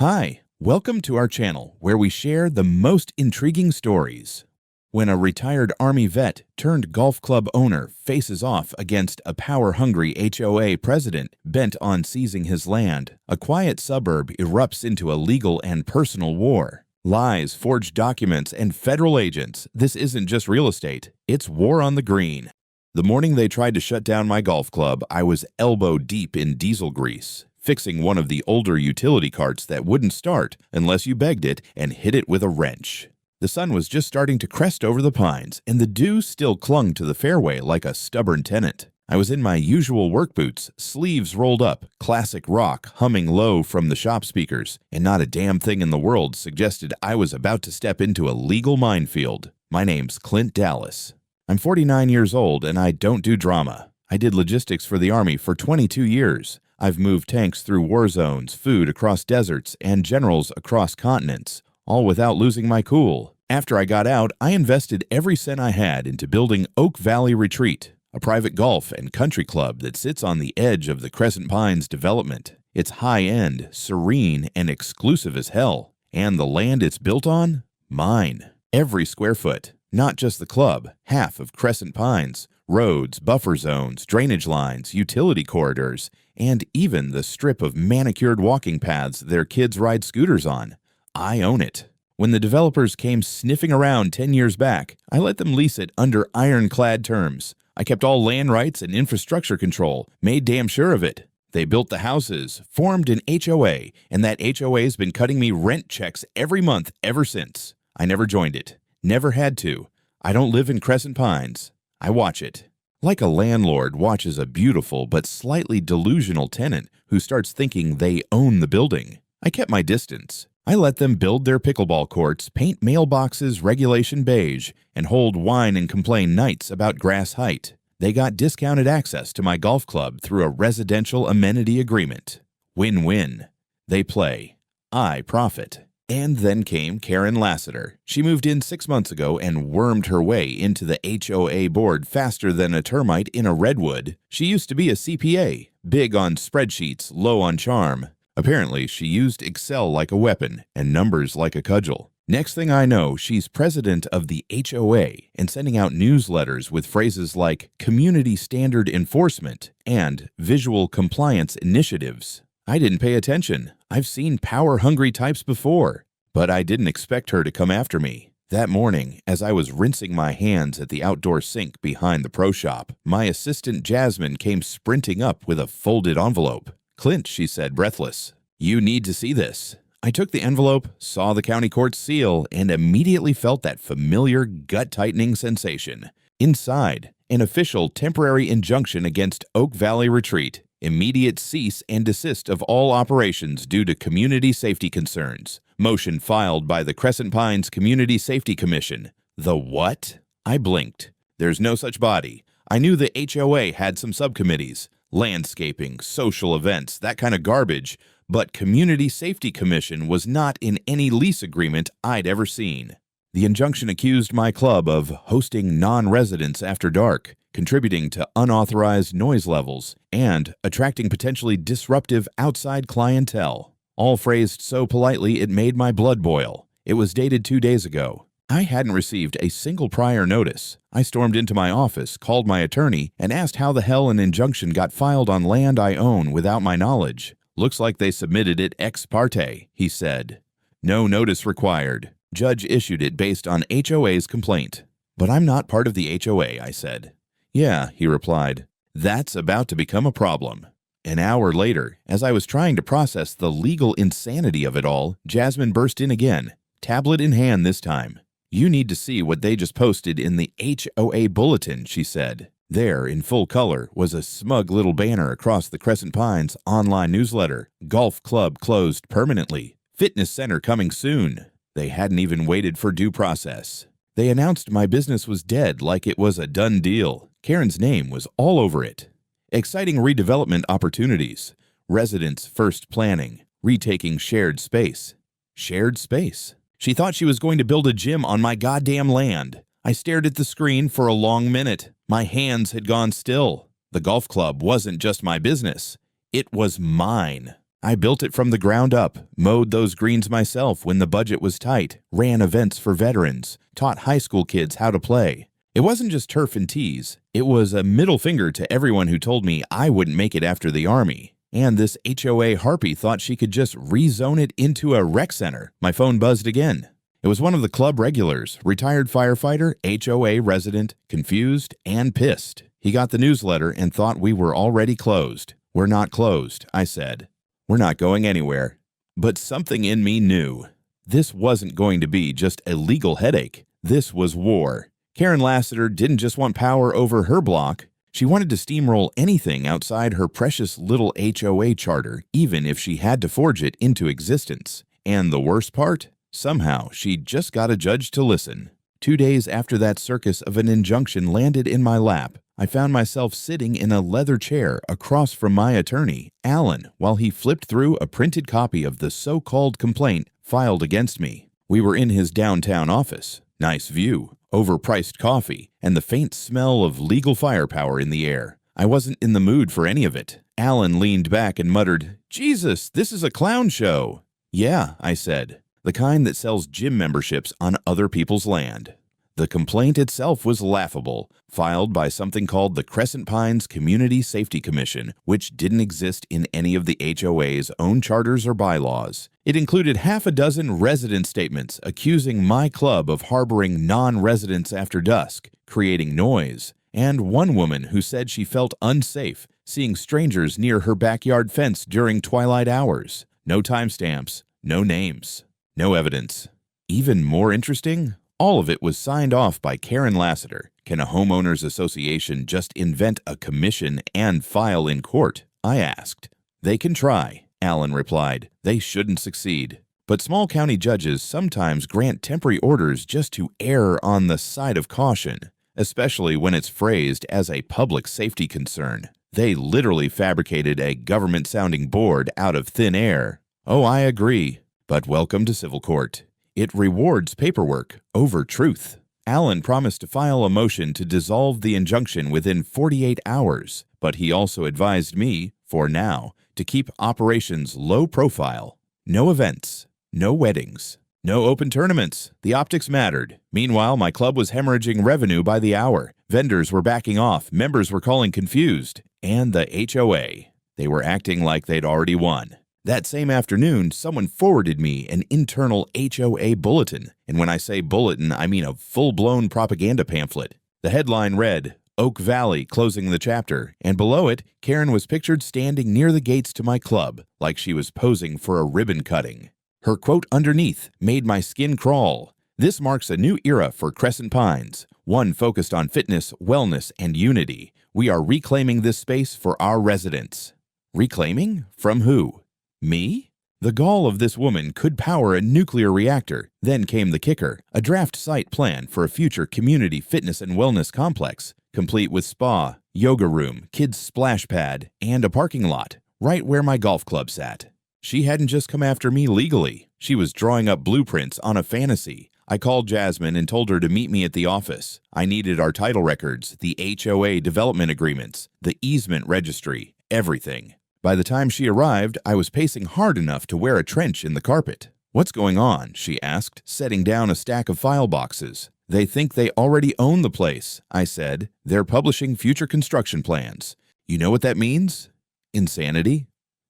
Hi, welcome to our channel where we share the most intriguing stories. When a retired Army vet turned golf club owner faces off against a power-hungry HOA president bent on seizing his land, a quiet suburb erupts into a legal and personal war. Lies, forged documents, and federal agents. This isn't just real estate, it's war on the green. The morning they tried to shut down my golf club, I was elbow deep in diesel grease, fixing one of the older utility carts that wouldn't start unless you begged it and hit it with a wrench. The sun was just starting to crest over the pines, and the dew still clung to the fairway like a stubborn tenant. I was in my usual work boots, sleeves rolled up, classic rock humming low from the shop speakers, and not a damn thing in the world suggested I was about to step into a legal minefield. My name's Clint Dallas. I'm 49 years old, and I don't do drama. I did logistics for the Army for 22 years. I've moved tanks through war zones, food across deserts, and generals across continents, all without losing my cool. After I got out, I invested every cent I had into building Oak Valley Retreat, a private golf and country club that sits on the edge of the Crescent Pines development. It's high-end, serene, and exclusive as hell. And the land it's built on? Mine. Every square foot, not just the club, half of Crescent Pines, roads, buffer zones, drainage lines, utility corridors, and even the strip of manicured walking paths their kids ride scooters on. I own it. When the developers came sniffing around 10 years back, I let them lease it under ironclad terms. I kept all land rights and infrastructure control, made damn sure of it. They built the houses, formed an HOA, and that HOA's been cutting me rent checks every month ever since. I never joined it. Never had to. I don't live in Crescent Pines. I watch it. Like a landlord watches a beautiful but slightly delusional tenant who starts thinking they own the building. I kept my distance. I let them build their pickleball courts, paint mailboxes regulation beige, and hold whine and complain nights about grass height. They got discounted access to my golf club through a residential amenity agreement. Win-win. They play. I profit. And then came Karen Lassiter. She moved in 6 months ago and wormed her way into the HOA board faster than a termite in a redwood. She used to be a CPA, big on spreadsheets, low on charm. Apparently, she used Excel like a weapon and numbers like a cudgel. Next thing I know, she's president of the HOA and sending out newsletters with phrases like community standard enforcement and visual compliance initiatives. I didn't pay attention. I've seen power-hungry types before, but I didn't expect her to come after me. That morning, as I was rinsing my hands at the outdoor sink behind the pro shop, my assistant Jasmine came sprinting up with a folded envelope. "Clint," she said, breathless, "you need to see this." I took the envelope, saw the county court seal, and immediately felt that familiar gut-tightening sensation. Inside, an official temporary injunction against Oak Valley Retreat. Immediate cease and desist of all operations due to community safety concerns. Motion filed by the Crescent Pines Community Safety Commission. The what? I blinked. There's no such body. I knew the HOA had some subcommittees. Landscaping, social events, that kind of garbage. But Community Safety Commission was not in any lease agreement I'd ever seen. The injunction accused my club of hosting non-residents after dark, contributing to unauthorized noise levels, and attracting potentially disruptive outside clientele. All phrased so politely it made my blood boil. It was dated 2 days ago. I hadn't received a single prior notice. I stormed into my office, called my attorney, and asked how the hell an injunction got filed on land I own without my knowledge. "Looks like they submitted it ex parte," he said. "No notice required. Judge issued it based on HOA's complaint." "But I'm not part of the HOA," I said. "Yeah," he replied. "That's about to become a problem." An hour later, as I was trying to process the legal insanity of it all, Jasmine burst in again, tablet in hand this time. "You need to see what they just posted in the HOA bulletin," she said. There, in full color, was a smug little banner across the Crescent Pines online newsletter. Golf club closed permanently. Fitness center coming soon. They hadn't even waited for due process. They announced my business was dead like it was a done deal. Karen's name was all over it. Exciting redevelopment opportunities. Residents first planning. Retaking shared space. Shared space. She thought she was going to build a gym on my goddamn land. I stared at the screen for a long minute. My hands had gone still. The golf club wasn't just my business. It was mine. I built it from the ground up, mowed those greens myself when the budget was tight, ran events for veterans, taught high school kids how to play. It wasn't just turf and tees. It was a middle finger to everyone who told me I wouldn't make it after the Army. And this HOA harpy thought she could just rezone it into a rec center. My phone buzzed again. It was one of the club regulars, retired firefighter, HOA resident, confused and pissed. He got the newsletter and thought we were already closed. We're not closed, I said. We're not going anywhere. But something in me knew. This wasn't going to be just a legal headache. This was war. Karen Lassiter didn't just want power over her block. She wanted to steamroll anything outside her precious little HOA charter, even if she had to forge it into existence. And the worst part? Somehow, she just got a judge to listen. 2 days after that circus of an injunction landed in my lap, I found myself sitting in a leather chair across from my attorney, Alan, while he flipped through a printed copy of the so-called complaint filed against me. We were in his downtown office. Nice view, overpriced coffee, and the faint smell of legal firepower in the air. I wasn't in the mood for any of it. Alan leaned back and muttered, "Jesus, this is a clown show." "Yeah," I said. "The kind that sells gym memberships on other people's land." The complaint itself was laughable, filed by something called the Crescent Pines Community Safety Commission, which didn't exist in any of the HOA's own charters or bylaws. It included half a dozen resident statements accusing my club of harboring non-residents after dusk, creating noise, and one woman who said she felt unsafe seeing strangers near her backyard fence during twilight hours. No timestamps, no names. No evidence. Even more interesting, all of it was signed off by Karen Lassiter. Can a homeowners association just invent a commission and file in court? I asked. They can try, Alan replied. They shouldn't succeed. But small county judges sometimes grant temporary orders just to err on the side of caution, especially when it's phrased as a public safety concern. They literally fabricated a government-sounding board out of thin air. Oh, I agree. But welcome to civil court. It rewards paperwork over truth. Alan promised to file a motion to dissolve the injunction within 48 hours, but he also advised me, for now, to keep operations low profile. No events, no weddings, no open tournaments. The optics mattered. Meanwhile, my club was hemorrhaging revenue by the hour. Vendors were backing off, members were calling confused. And the HOA. They were acting like they'd already won. That same afternoon, someone forwarded me an internal HOA bulletin. And when I say bulletin, I mean a full-blown propaganda pamphlet. The headline read, Oak Valley closing the chapter, and below it, Karen was pictured standing near the gates to my club, like she was posing for a ribbon cutting. Her quote underneath made my skin crawl. This marks a new era for Crescent Pines, one focused on fitness, wellness, and unity. We are reclaiming this space for our residents. Reclaiming? From who? Me? The gall of this woman could power a nuclear reactor. Then came the kicker, a draft site plan for a future community fitness and wellness complex, complete with spa, yoga room, kids' splash pad, and a parking lot, right where my golf club sat. She hadn't just come after me legally. She was drawing up blueprints on a fantasy. I called Jasmine and told her to meet me at the office. I needed our title records, the HOA development agreements, the easement registry, everything. By the time she arrived, I was pacing hard enough to wear a trench in the carpet. "What's going on?" she asked, setting down a stack of file boxes. "They think they already own the place," I said. "They're publishing future construction plans. You know what that means? Insanity?"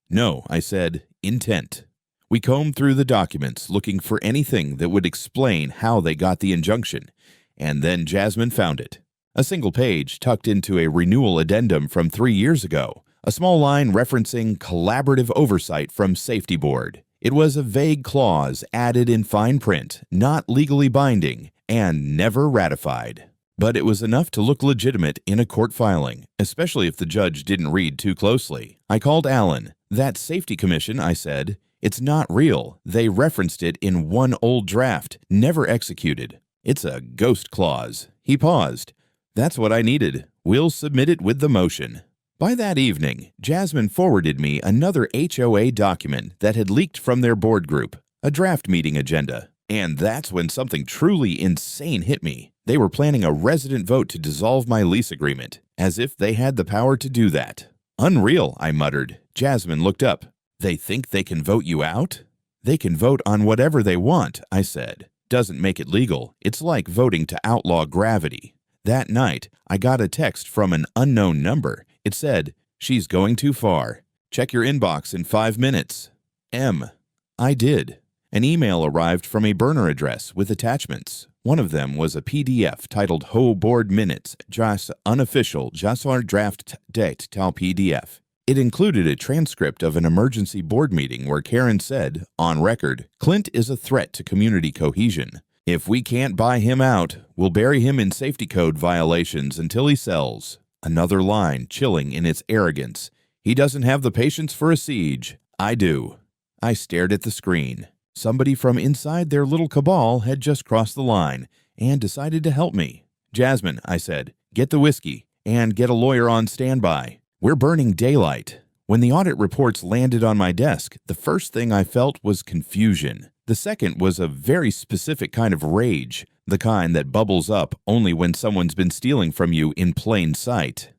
"No," I said. "Intent." We combed through the documents, looking for anything that would explain how they got the injunction, and then Jasmine found it. A single page tucked into a renewal addendum from 3 years ago. A small line referencing collaborative oversight from Safety Board. It was a vague clause added in fine print, not legally binding, and never ratified. But it was enough to look legitimate in a court filing, especially if the judge didn't read too closely. I called Alan. "That safety commission," I said, "it's not real. They referenced it in one old draft, never executed. It's a ghost clause." He paused. "That's what I needed. We'll submit it with the motion." By that evening, Jasmine forwarded me another HOA document that had leaked from their board group, a draft meeting agenda. And that's when something truly insane hit me. They were planning a resident vote to dissolve my lease agreement, as if they had the power to do that. "Unreal," I muttered. Jasmine looked up. They think they can vote you out? They can vote on whatever they want, I said. Doesn't make it legal. It's like voting to outlaw gravity. That night, I got a text from an unknown number. It said, "She's going too far. Check your inbox in 5 minutes." I did. An email arrived from a burner address with attachments. One of them was a PDF titled HOA Board Minutes, just unofficial, just our draft date tal PDF. It included a transcript of an emergency board meeting where Karen said, on record, "Clint is a threat to community cohesion. If we can't buy him out, we'll bury him in safety code violations until he sells." Another line, chilling in its arrogance. "He doesn't have the patience for a siege. I do." I stared at the screen. Somebody from inside their little cabal had just crossed the line and decided to help me. "Jasmine," I said, "get the whiskey and get a lawyer on standby. We're burning daylight." When the audit reports landed on my desk, the first thing I felt was confusion. The second was a very specific kind of rage, the kind that bubbles up only when someone's been stealing from you in plain sight.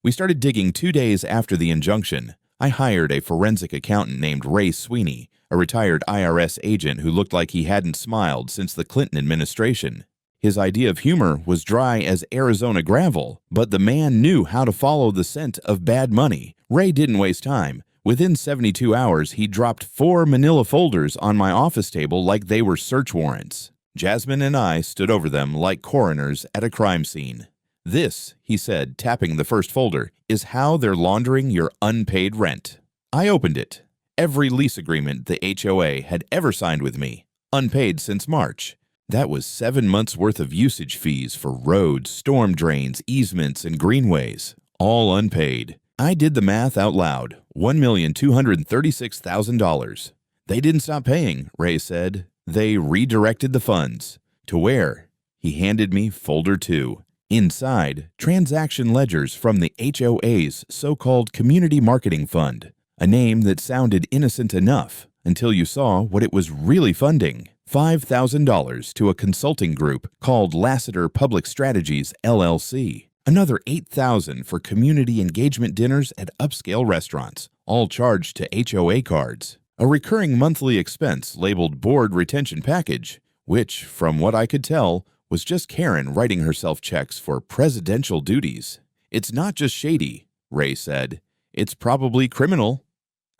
We started digging 2 days after the injunction. I hired a forensic accountant named Ray Sweeney, a retired IRS agent who looked like he hadn't smiled since the Clinton administration. His idea of humor was dry as Arizona gravel, but the man knew how to follow the scent of bad money. Ray didn't waste time. Within 72 hours, he dropped 4 manila folders on my office table like they were search warrants. Jasmine and I stood over them like coroners at a crime scene. "This," he said, tapping the first folder, "is how they're laundering your unpaid rent." I opened it. Every lease agreement the HOA had ever signed with me, unpaid since March. That was 7 months' worth of usage fees for roads, storm drains, easements, and greenways, all unpaid. I did the math out loud. $1,236,000. "They didn't stop paying," Ray said. "They redirected the funds." "To where?" He handed me folder 2. Inside, transaction ledgers from the HOA's so-called Community Marketing Fund, a name that sounded innocent enough until you saw what it was really funding. $5,000 to a consulting group called Lassiter Public Strategies, LLC. Another $8,000 for community engagement dinners at upscale restaurants, all charged to HOA cards. A recurring monthly expense labeled Board Retention Package, which, from what I could tell, was just Karen writing herself checks for presidential duties. "It's not just shady," Ray said. "It's probably criminal."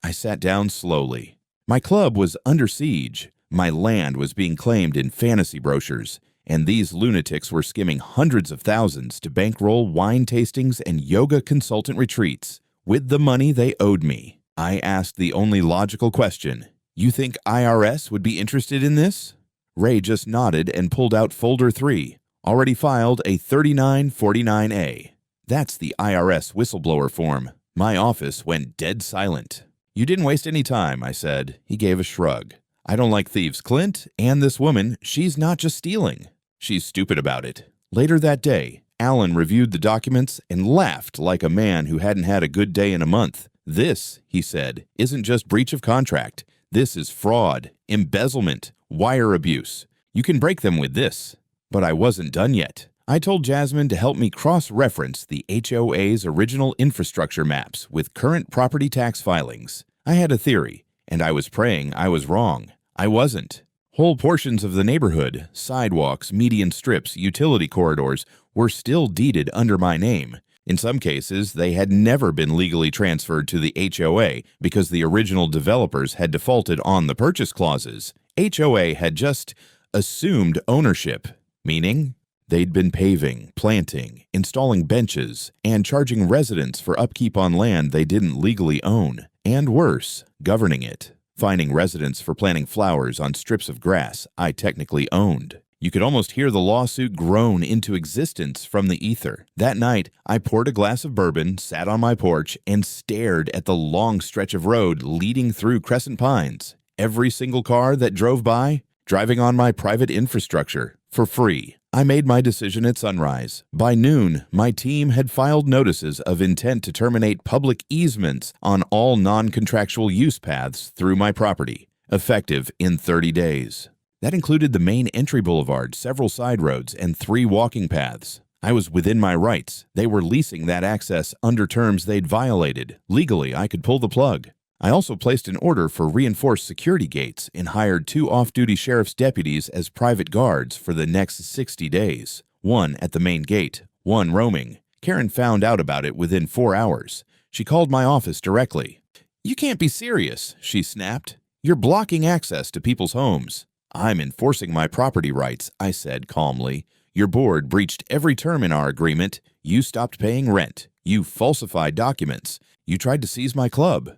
I sat down slowly. My club was under siege. My land was being claimed in fantasy brochures, and these lunatics were skimming hundreds of thousands to bankroll wine tastings and yoga consultant retreats with the money they owed me. I asked the only logical question. "You think IRS would be interested in this?" Ray just nodded and pulled out folder 3, already filed a 3949A. That's the IRS whistleblower form. My office went dead silent. "You didn't waste any time," I said. He gave a shrug. "I don't like thieves, Clint, and this woman, she's not just stealing. She's stupid about it." Later that day, Alan reviewed the documents and laughed like a man who hadn't had a good day in a month. "This," he said, "isn't just breach of contract. This is fraud, embezzlement, wire abuse. You can break them with this." But I wasn't done yet. I told Jasmine to help me cross-reference the HOA's original infrastructure maps with current property tax filings. I had a theory, and I was praying I was wrong. I wasn't. Whole portions of the neighborhood, sidewalks, median strips, utility corridors, were still deeded under my name. In some cases, they had never been legally transferred to the HOA because the original developers had defaulted on the purchase clauses. HOA had just assumed ownership, meaning they'd been paving, planting, installing benches, and charging residents for upkeep on land they didn't legally own, and worse, governing it. Finding residents for planting flowers on strips of grass I technically owned. You could almost hear the lawsuit groan into existence from the ether. That night, I poured a glass of bourbon, sat on my porch, and stared at the long stretch of road leading through Crescent Pines. Every single car that drove by, driving on my private infrastructure, for free. I made my decision at sunrise. By noon, my team had filed notices of intent to terminate public easements on all non-contractual use paths through my property, effective in 30 days. That included the main entry boulevard, several side roads, and 3 walking paths. I was within my rights. They were leasing that access under terms they'd violated. Legally, I could pull the plug. I also placed an order for reinforced security gates and hired 2 off-duty sheriff's deputies as private guards for the next 60 days. 1 at the main gate, 1 roaming. Karen found out about it within 4 hours. She called my office directly. "You can't be serious," she snapped. "You're blocking access to people's homes." "I'm enforcing my property rights," I said calmly. "Your board breached every term in our agreement. You stopped paying rent. You falsified documents. You tried to seize my club."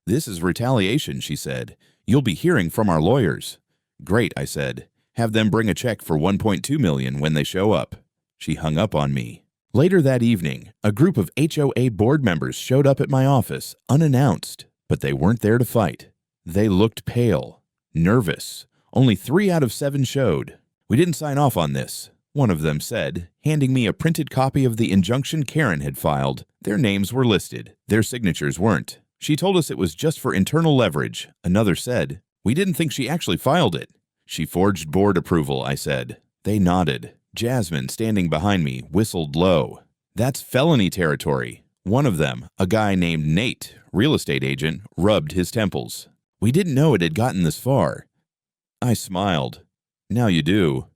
"This is retaliation," she said. "You'll be hearing from our lawyers." "Great," I said. "Have them bring a check for $1.2 million when they show up." She hung up on me. Later that evening, a group of HOA board members showed up at my office, unannounced, but they weren't there to fight. They looked pale, nervous. Only 3 out of 7 showed. "We didn't sign off on this," one of them said, handing me a printed copy of the injunction Karen had filed. Their names were listed. Their signatures weren't. "She told us it was just for internal leverage," another said. "We didn't think she actually filed it." "She forged board approval," I said. They nodded. Jasmine, standing behind me, whistled low. "That's felony territory." One of them, a guy named Nate, real estate agent, rubbed his temples. "We didn't know it had gotten this far." I smiled. "Now you do."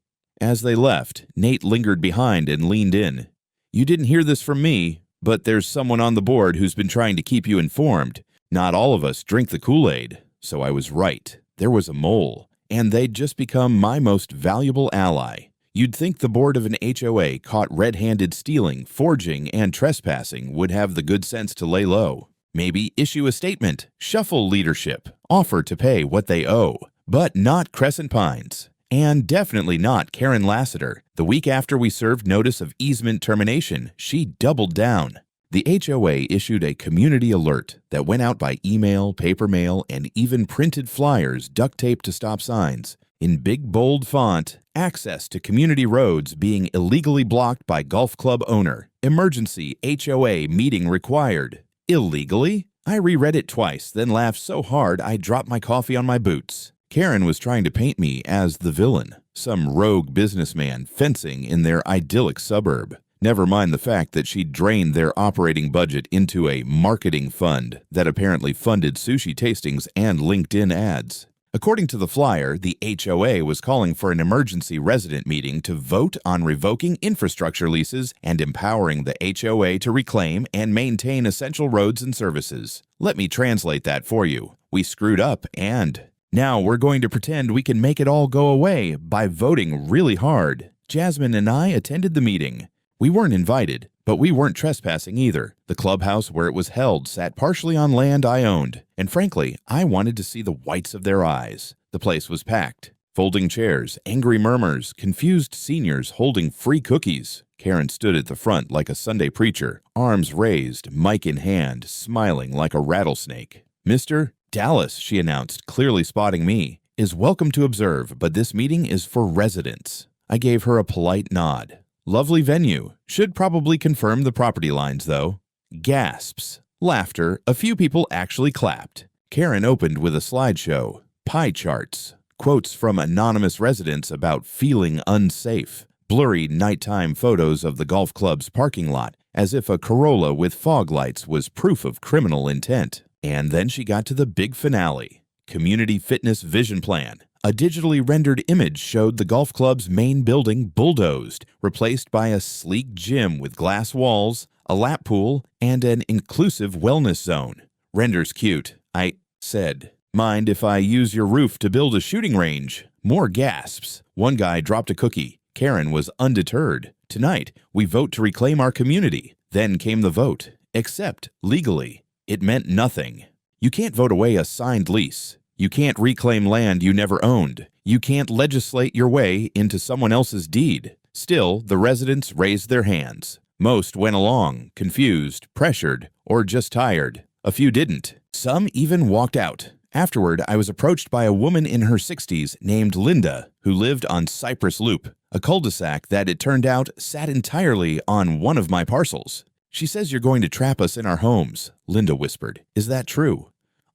As they left, Nate lingered behind and leaned in. "You didn't hear this from me, but there's someone on the board who's been trying to keep you informed. Not all of us drink the Kool-Aid." So I was right. There was a mole, and they'd just become my most valuable ally. You'd think the board of an HOA caught red-handed stealing, forging, and trespassing would have the good sense to lay low. Maybe issue a statement, shuffle leadership, offer to pay what they owe. But not Crescent Pines. And definitely not Karen Lassiter. The week after we served notice of easement termination, she doubled down. The HOA issued a community alert that went out by email, paper mail, and even printed flyers duct taped to stop signs. In big, bold font, access to community roads being illegally blocked by golf club owner. Emergency HOA meeting required. Illegally? I reread it twice, then laughed so hard I dropped my coffee on my boots. Karen was trying to paint me as the villain, some rogue businessman fencing in their idyllic suburb. Never mind the fact that she'd drained their operating budget into a marketing fund that apparently funded sushi tastings and LinkedIn ads. According to the flyer, the HOA was calling for an emergency resident meeting to vote on revoking infrastructure leases and empowering the HOA to reclaim and maintain essential roads and services. Let me translate that for you. We screwed up and now we're going to pretend we can make it all go away by voting really hard. Jasmine and I attended the meeting. We weren't invited, but we weren't trespassing either. The clubhouse where it was held sat partially on land I owned, and frankly, I wanted to see the whites of their eyes. The place was packed. Folding chairs, angry murmurs, confused seniors holding free cookies. Karen stood at the front like a Sunday preacher, arms raised, mic in hand, smiling like a rattlesnake. "Mr. Dallas," she announced, clearly spotting me, "is welcome to observe, but this meeting is for residents." I gave her a polite nod. Lovely venue. Should probably confirm the property lines, though. Gasps. Laughter. A few people actually clapped. Karen opened with a slideshow. Pie charts. Quotes from anonymous residents about feeling unsafe. Blurry nighttime photos of the golf club's parking lot, as if a Corolla with fog lights was proof of criminal intent. And then she got to the big finale. Community Fitness Vision Plan. A digitally rendered image showed the golf club's main building bulldozed, replaced by a sleek gym with glass walls, a lap pool, and an inclusive wellness zone. "Render's cute," I said. "Mind if I use your roof to build a shooting range?" More gasps. One guy dropped a cookie. Karen was undeterred. "Tonight, we vote to reclaim our community." Then came the vote. Except legally. It meant nothing. You can't vote away a signed lease. You can't reclaim land you never owned. You can't legislate your way into someone else's deed. Still, the residents raised their hands. Most went along, confused, pressured, or just tired. A few didn't. Some even walked out. Afterward, I was approached by a woman in her 60s named Linda, who lived on Cypress Loop, a cul-de-sac that, it turned out, sat entirely on one of my parcels. "She says you're going to trap us in our homes," Linda whispered. "Is that true?"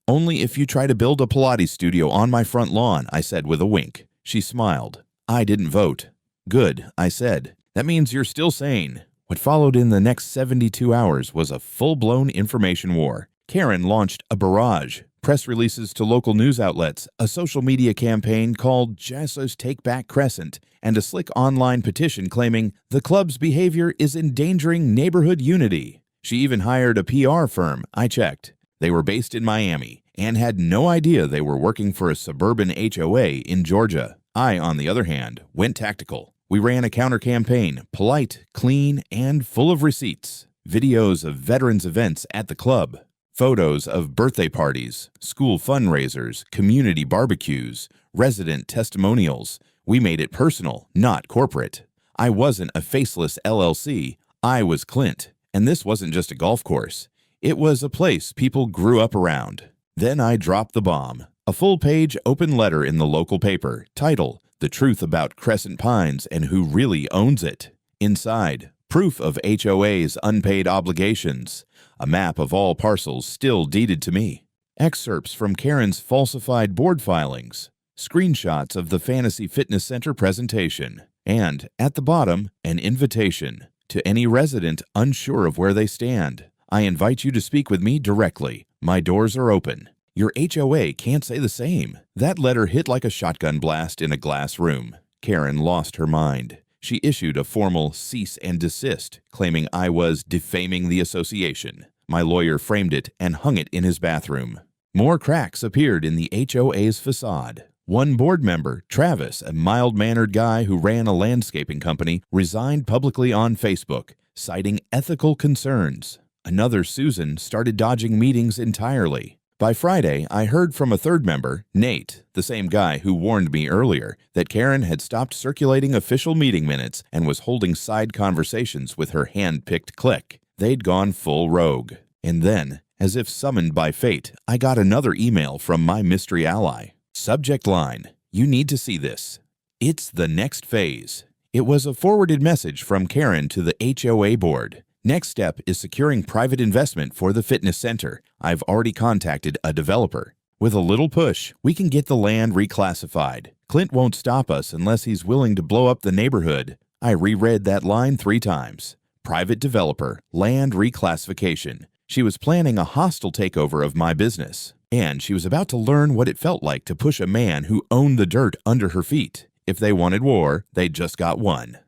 "Only if you try to build a Pilates studio on my front lawn," I said with a wink. She smiled. "I didn't vote." "Good," I said. "That means you're still sane." What followed in the next 72 hours was a full-blown information war. Karen launched a barrage. Press releases to local news outlets, a social media campaign called Jesus Take Back Crescent, and a slick online petition claiming the club's behavior is endangering neighborhood unity. She even hired a PR firm. I checked. They were based in Miami and had no idea they were working for a suburban HOA in Georgia. I, on the other hand, went tactical. We ran a counter campaign, polite, clean, and full of receipts. Videos of veterans events at the club. Photos of birthday parties, school fundraisers, community barbecues, resident testimonials. We made it personal, not corporate. I wasn't a faceless LLC. I was Clint. And this wasn't just a golf course. It was a place people grew up around. Then I dropped the bomb. A full-page open letter in the local paper, title, The Truth About Crescent Pines and Who Really Owns It. Inside, proof of HOA's unpaid obligations, a map of all parcels still deeded to me, excerpts from Karen's falsified board filings, screenshots of the Fantasy Fitness Center presentation, and, at the bottom, an invitation to any resident unsure of where they stand. I invite you to speak with me directly. My doors are open. Your HOA can't say the same. That letter hit like a shotgun blast in a glass room. Karen lost her mind. She issued a formal cease and desist, claiming I was defaming the association. My lawyer framed it and hung it in his bathroom. More cracks appeared in the HOA's facade. One board member, Travis, a mild-mannered guy who ran a landscaping company, resigned publicly on Facebook, citing ethical concerns. Another, Susan, started dodging meetings entirely. By Friday, I heard from a third member, Nate, the same guy who warned me earlier, that Karen had stopped circulating official meeting minutes and was holding side conversations with her hand-picked clique. They'd gone full rogue. And then, as if summoned by fate, I got another email from my mystery ally. Subject line, you need to see this. It's the next phase. It was a forwarded message from Karen to the HOA board. Next step is securing private investment for the fitness center. I've already contacted a developer. With a little push, we can get the land reclassified. Clint won't stop us unless he's willing to blow up the neighborhood. I reread that line 3 times. Private developer, land reclassification. She was planning a hostile takeover of my business. And she was about to learn what it felt like to push a man who owned the dirt under her feet. If they wanted war, they just got one.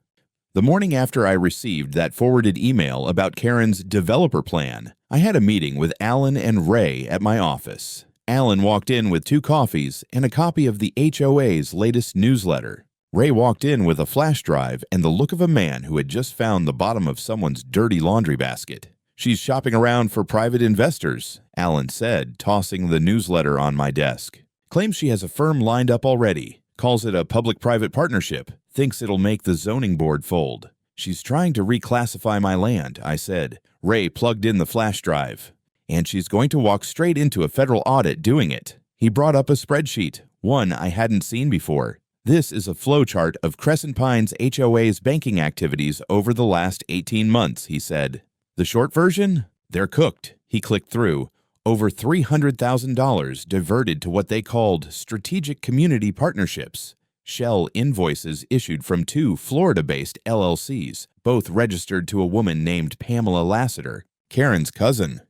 The morning after I received that forwarded email about Karen's developer plan, I had a meeting with Alan and Ray at my office. Alan walked in with 2 coffees and a copy of the HOA's latest newsletter. Ray walked in with a flash drive and the look of a man who had just found the bottom of someone's dirty laundry basket. She's shopping around for private investors, Alan said, tossing the newsletter on my desk. Claims she has a firm lined up already, calls it a public-private partnership, thinks it'll make the zoning board fold. She's trying to reclassify my land, I said. Ray plugged in the flash drive. And she's going to walk straight into a federal audit doing it. He brought up a spreadsheet, one I hadn't seen before. This is a flowchart of Crescent Pines HOA's banking activities over the last 18 months, he said. The short version? They're cooked. He clicked through. Over $300,000 diverted to what they called strategic community partnerships. Shell invoices issued from 2 Florida-based LLCs, both registered to a woman named Pamela Lassiter, Karen's cousin.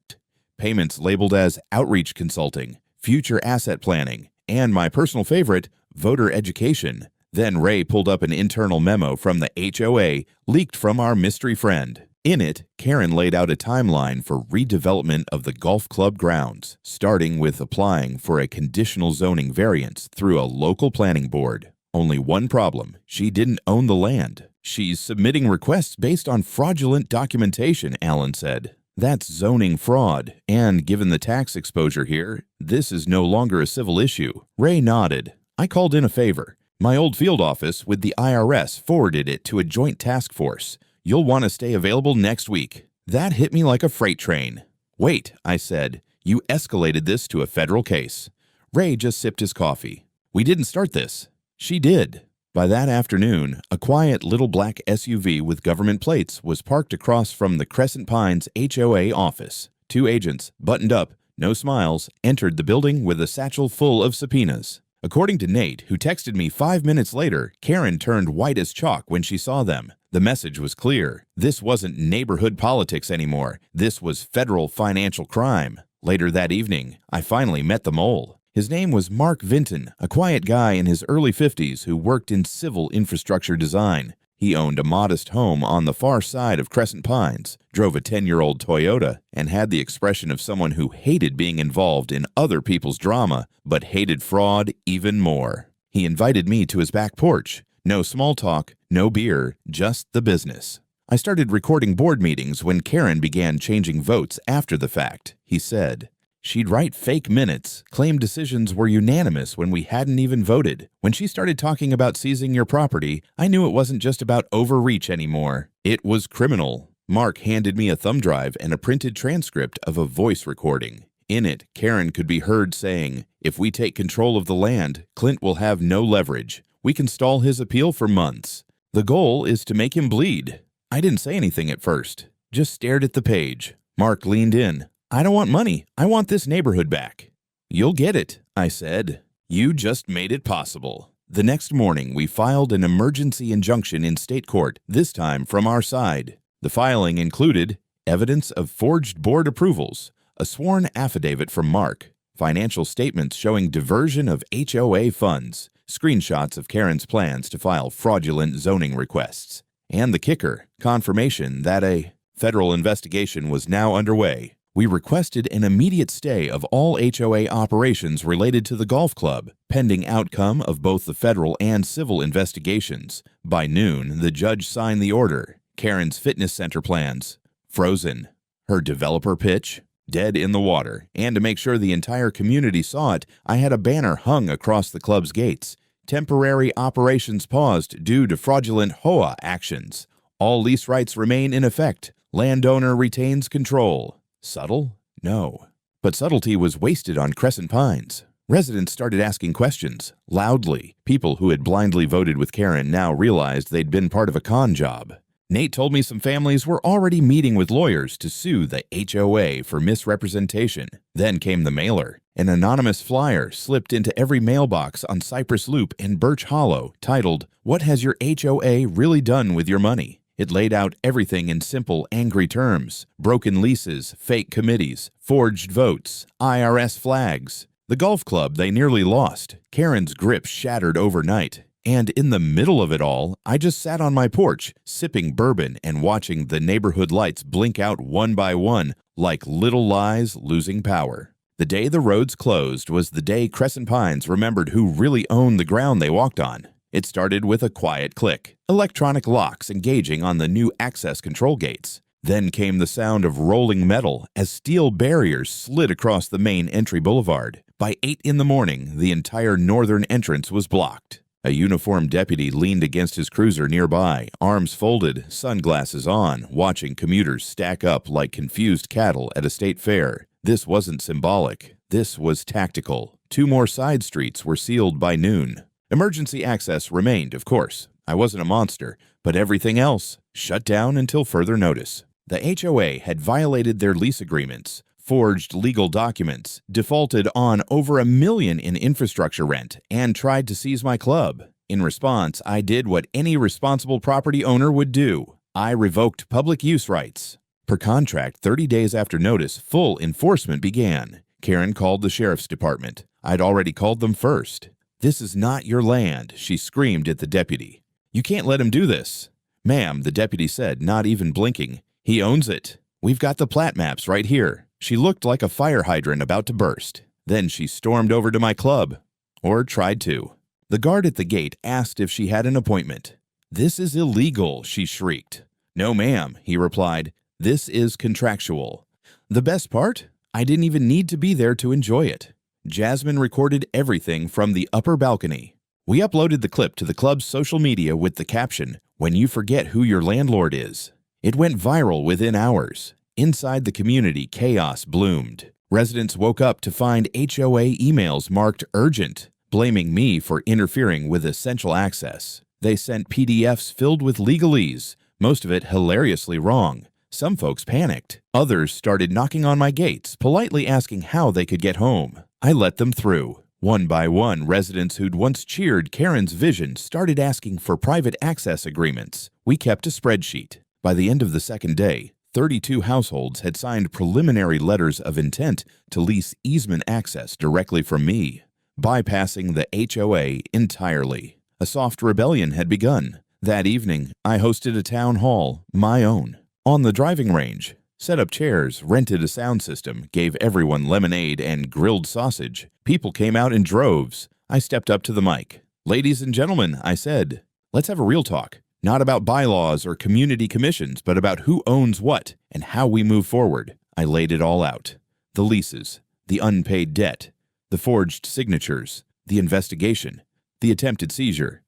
Payments labeled as outreach consulting, future asset planning, and my personal favorite, voter education. Then Ray pulled up an internal memo from the HOA leaked from our mystery friend. In it, Karen laid out a timeline for redevelopment of the golf club grounds, starting with applying for a conditional zoning variance through a local planning board. Only one problem: she didn't own the land. She's submitting requests based on fraudulent documentation, Alan said. That's zoning fraud, and given the tax exposure here, this is no longer a civil issue. Ray nodded. I called in a favor. My old field office with the IRS forwarded it to a joint task force. You'll want to stay available next week. That hit me like a freight train. Wait, I said. You escalated this to a federal case. Ray just sipped his coffee. We didn't start this. She did. By that afternoon, a quiet little black SUV with government plates was parked across from the Crescent Pines HOA office. 2 agents, buttoned up, no smiles, entered the building with a satchel full of subpoenas. According to Nate, who texted me 5 minutes later, Karen turned white as chalk when she saw them. The message was clear. This wasn't neighborhood politics anymore. This was federal financial crime. Later that evening, I finally met the mole. His name was Mark Vinton, a quiet guy in his early 50s who worked in civil infrastructure design. He owned a modest home on the far side of Crescent Pines, drove a 10-year-old Toyota, and had the expression of someone who hated being involved in other people's drama, but hated fraud even more. He invited me to his back porch. No small talk, no beer, just the business. I started recording board meetings when Karen began changing votes after the fact. He said, she'd write fake minutes, claim decisions were unanimous when we hadn't even voted. When she started talking about seizing your property, I knew it wasn't just about overreach anymore. It was criminal. Mark handed me a thumb drive and a printed transcript of a voice recording. In it, Karen could be heard saying, if we take control of the land, Clint will have no leverage. We can stall his appeal for months. The goal is to make him bleed. I didn't say anything at first, just stared at the page. Mark leaned in. I don't want money. I want this neighborhood back. You'll get it, I said. You just made it possible. The next morning, we filed an emergency injunction in state court, this time from our side. The filing included evidence of forged board approvals, a sworn affidavit from Mark, financial statements showing diversion of HOA funds, screenshots of Karen's plans to file fraudulent zoning requests, and the kicker, confirmation that a federal investigation was now underway. We requested an immediate stay of all HOA operations related to the golf club, pending outcome of both the federal and civil investigations. By noon, the judge signed the order. Karen's fitness center plans, frozen. Her developer pitch, dead in the water. And to make sure the entire community saw it, I had a banner hung across the club's gates. Temporary operations paused due to fraudulent HOA actions. All lease rights remain in effect. Landowner retains control. Subtle? No. But subtlety was wasted on Crescent Pines. Residents started asking questions, loudly. People who had blindly voted with Karen now realized they'd been part of a con job. Nate told me some families were already meeting with lawyers to sue the HOA for misrepresentation. Then came the mailer. An anonymous flyer slipped into every mailbox on Cypress Loop and Birch Hollow, titled, "What has your HOA really done with your money?" It laid out everything in simple, angry terms. Broken leases, fake committees, forged votes, IRS flags. The golf club they nearly lost. Karen's grip shattered overnight. And in the middle of it all, I just sat on my porch, sipping bourbon and watching the neighborhood lights blink out one by one, like little lies losing power. The day the roads closed was the day Crescent Pines remembered who really owned the ground they walked on. It started with a quiet click, electronic locks engaging on the new access control gates. Then came the sound of rolling metal as steel barriers slid across the main entry boulevard. By 8 in the morning, the entire northern entrance was blocked. A uniformed deputy leaned against his cruiser nearby, arms folded, sunglasses on, watching commuters stack up like confused cattle at a state fair. This wasn't symbolic. This was tactical. 2 more side streets were sealed by noon. Emergency access remained, of course. I wasn't a monster, but everything else shut down until further notice. The HOA had violated their lease agreements, forged legal documents, defaulted on over $1 million in infrastructure rent, and tried to seize my club. In response, I did what any responsible property owner would do. I revoked public use rights. Per contract, 30 days after notice, full enforcement began. Karen called the sheriff's department. I'd already called them first. "This is not your land," she screamed at the deputy. "You can't let him do this." "Ma'am," the deputy said, not even blinking. "He owns it. We've got the plat maps right here." She looked like a fire hydrant about to burst. Then she stormed over to my club. Or tried to. The guard at the gate asked if she had an appointment. "This is illegal," she shrieked. "No, ma'am," he replied. "This is contractual." The best part? I didn't even need to be there to enjoy it. Jasmine recorded everything from the upper balcony. We uploaded the clip to the club's social media with the caption, "When you forget who your landlord is." It went viral within hours. Inside the community, chaos bloomed. Residents woke up to find HOA emails marked urgent, blaming me for interfering with essential access. They sent PDFs filled with legalese, most of it hilariously wrong. Some folks panicked. Others started knocking on my gates, politely asking how they could get home. I let them through. One by one, residents who'd once cheered Karen's vision started asking for private access agreements. We kept a spreadsheet. By the end of the second day, 32 households had signed preliminary letters of intent to lease easement access directly from me, bypassing the HOA entirely. A soft rebellion had begun. That evening, I hosted a town hall, my own, on the driving range, set up chairs, rented a sound system, gave everyone lemonade and grilled sausage. People came out in droves. I stepped up to the mic. "Ladies and gentlemen," I said, "let's have a real talk. Not about bylaws or community commissions, but about who owns what and how we move forward." I laid it all out. The leases, the unpaid debt, the forged signatures, the investigation, the attempted seizure,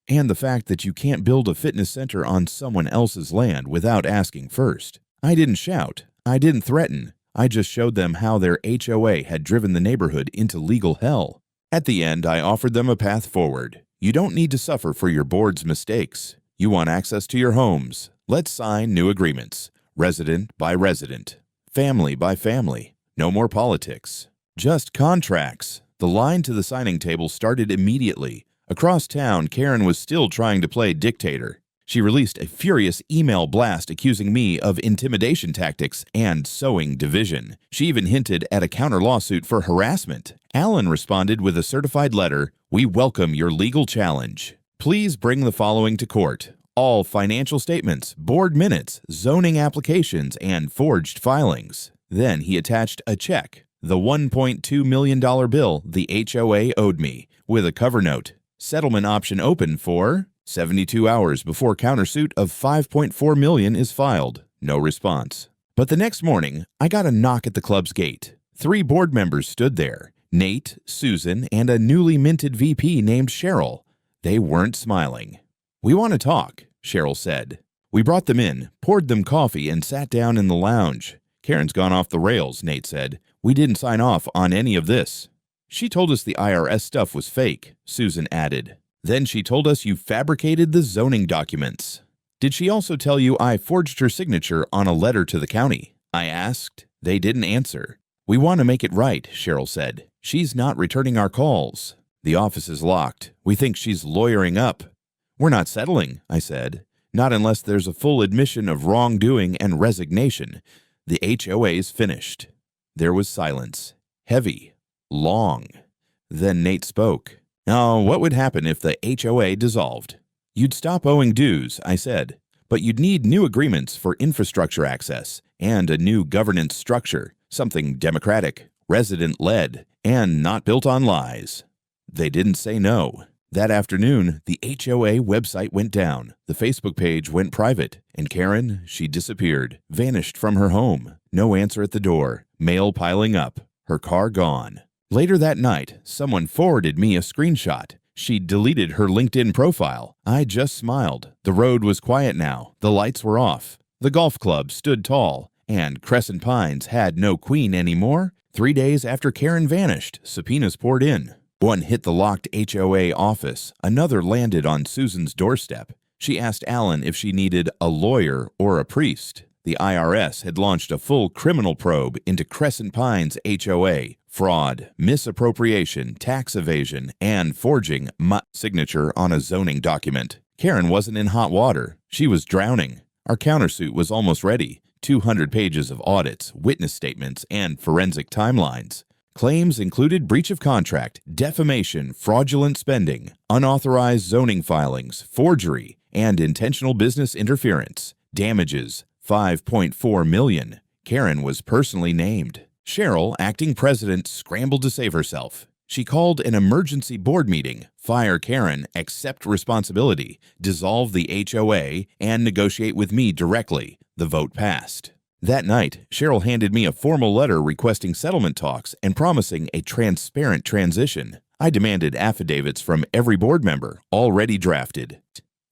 and the fact that you can't build a fitness center on someone else's land without asking first. I didn't shout. I didn't threaten. I just showed them how their HOA had driven the neighborhood into legal hell. At the end, I offered them a path forward. You don't need to suffer for your board's mistakes. You want access to your homes. Let's sign new agreements, resident by resident, family by family. No more politics. Just contracts. The line to the signing table started immediately. Across town, Karen was still trying to play dictator. She released a furious email blast accusing me of intimidation tactics and sowing division. She even hinted at a counter-lawsuit for harassment. Alan responded with a certified letter, "We welcome your legal challenge. Please bring the following to court: all financial statements, board minutes, zoning applications, and forged filings." Then he attached a check, the $1.2 million bill the HOA owed me, with a cover note. Settlement option open for 72 hours before countersuit of $5.4 million is filed. No response. But the next morning, I got a knock at the club's gate. 3 board members stood there: Nate, Susan, and a newly minted VP named Cheryl. They weren't smiling. "We want to talk," Cheryl said. We brought them in, poured them coffee, and sat down in the lounge. "Karen's gone off the rails," Nate said. "We didn't sign off on any of this." "She told us the IRS stuff was fake," Susan added. "Then she told us you fabricated the zoning documents." "Did she also tell you I forged her signature on a letter to the county?" I asked. They didn't answer. "We want to make it right," Cheryl said. "She's not returning our calls. The office is locked. We think she's lawyering up." "We're not settling," I said. "Not unless there's a full admission of wrongdoing and resignation." The HOA's finished. There was silence. Heavy. Long. Then Nate spoke. "Oh, what would happen if the HOA dissolved?" "You'd stop owing dues," I said. "But you'd need new agreements for infrastructure access and a new governance structure, something democratic, resident-led, and not built on lies." They didn't say no. That afternoon, the HOA website went down, the Facebook page went private, and Karen, she disappeared, vanished from her home. No answer at the door, mail piling up, her car gone. Later that night, someone forwarded me a screenshot. She'd deleted her LinkedIn profile. I just smiled. The road was quiet now, the lights were off. The golf club stood tall, and Crescent Pines had no queen anymore. 3 days after Karen vanished, subpoenas poured in. One hit the locked HOA office. Another landed on Susan's doorstep. She asked Alan if she needed a lawyer or a priest. The IRS had launched a full criminal probe into Crescent Pines HOA. Fraud, misappropriation, tax evasion, and forging my signature on a zoning document. Karen wasn't in hot water. She was drowning. Our countersuit was almost ready. 200 pages of audits, witness statements, and forensic timelines. Claims included breach of contract, defamation, fraudulent spending, unauthorized zoning filings, forgery, and intentional business interference. Damages, $5.4 million. Karen was personally named. Cheryl, acting president, scrambled to save herself. She called an emergency board meeting, fire Karen, accept responsibility, dissolve the HOA, and negotiate with me directly. The vote passed. That night, Cheryl handed me a formal letter requesting settlement talks and promising a transparent transition. I demanded affidavits from every board member, already drafted.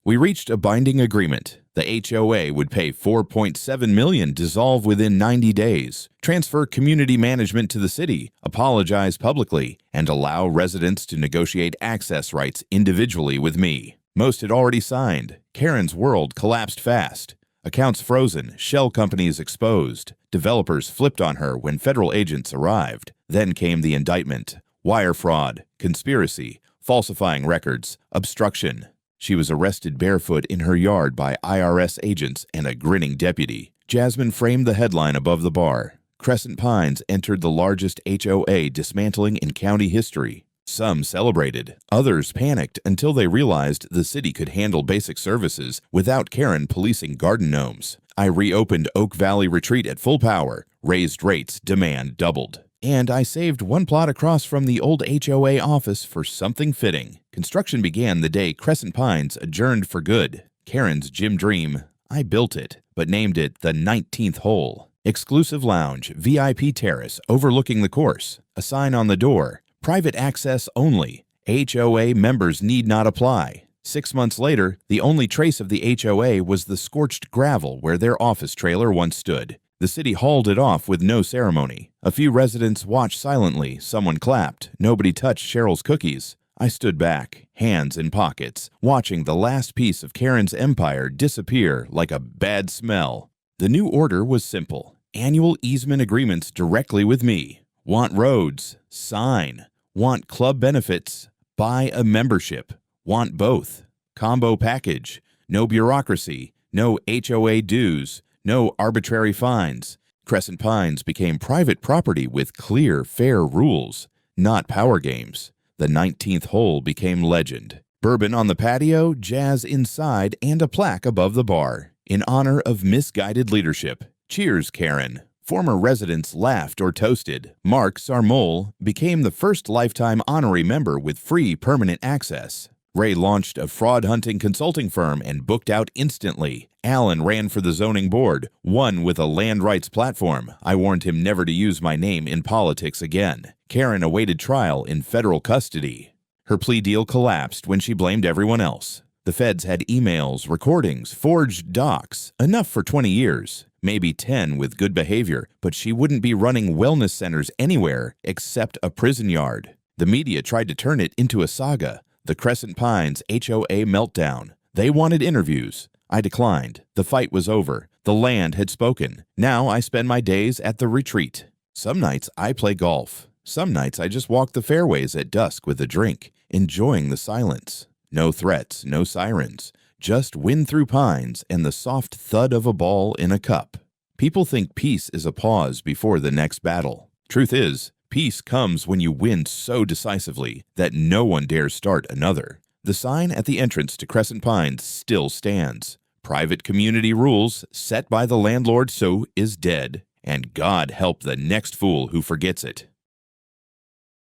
We reached a binding agreement. The HOA would pay $4.7 million, dissolve within 90 days, transfer community management to the city, apologize publicly, and allow residents to negotiate access rights individually with me. Most had already signed. Karen's world collapsed fast. Accounts frozen, shell companies exposed. Developers flipped on her when federal agents arrived. Then came the indictment: wire fraud, conspiracy, falsifying records, obstruction. She was arrested barefoot in her yard by IRS agents and a grinning deputy. Jasmine framed the headline above the bar. Crescent Pines entered the largest HOA dismantling in county history. Some celebrated. Others panicked until they realized the city could handle basic services without Karen policing garden gnomes. I reopened Oak Valley Retreat at full power. Raised rates, demand doubled. And I saved one plot across from the old HOA office for something fitting. Construction began the day Crescent Pines adjourned for good. Karen's gym dream. I built it, but named it the 19th hole. Exclusive lounge, VIP terrace overlooking the course. A sign on the door. Private access only. HOA members need not apply. 6 months later, the only trace of the HOA was the scorched gravel where their office trailer once stood. The city hauled it off with no ceremony. A few residents watched silently. Someone clapped. Nobody touched Cheryl's cookies. I stood back, hands in pockets, watching the last piece of Karen's empire disappear like a bad smell. The new order was simple. Annual easement agreements directly with me. Want roads? Sign. Want club benefits? Buy a membership. Want both. Combo package. No bureaucracy. No HOA dues. No arbitrary fines. Crescent Pines became private property with clear, fair rules, not power games. The 19th hole became legend. Bourbon on the patio, jazz inside, and a plaque above the bar. In honor of misguided leadership. Cheers, Karen. Former residents laughed or toasted. Mark Sarmole became the first lifetime honorary member with free permanent access. Ray launched a fraud-hunting consulting firm and booked out instantly. Alan ran for the zoning board, won with a land rights platform. I warned him never to use my name in politics again. Karen awaited trial in federal custody. Her plea deal collapsed when she blamed everyone else. The feds had emails, recordings, forged docs, enough for 20 years. Maybe 10 with good behavior, but she wouldn't be running wellness centers anywhere except a prison yard. The media tried to turn it into a saga. The Crescent Pines HOA meltdown. They wanted interviews. I declined. The fight was over. The land had spoken. Now I spend my days at the retreat. Some nights I play golf. Some nights I just walk the fairways at dusk with a drink, enjoying the silence. No threats, no sirens. Just wind through pines and the soft thud of a ball in a cup. People think peace is a pause before the next battle. Truth is, peace comes when you win so decisively that no one dares start another. The sign at the entrance to Crescent Pines still stands. Private community rules set by the landlord so is dead, and God help the next fool who forgets it.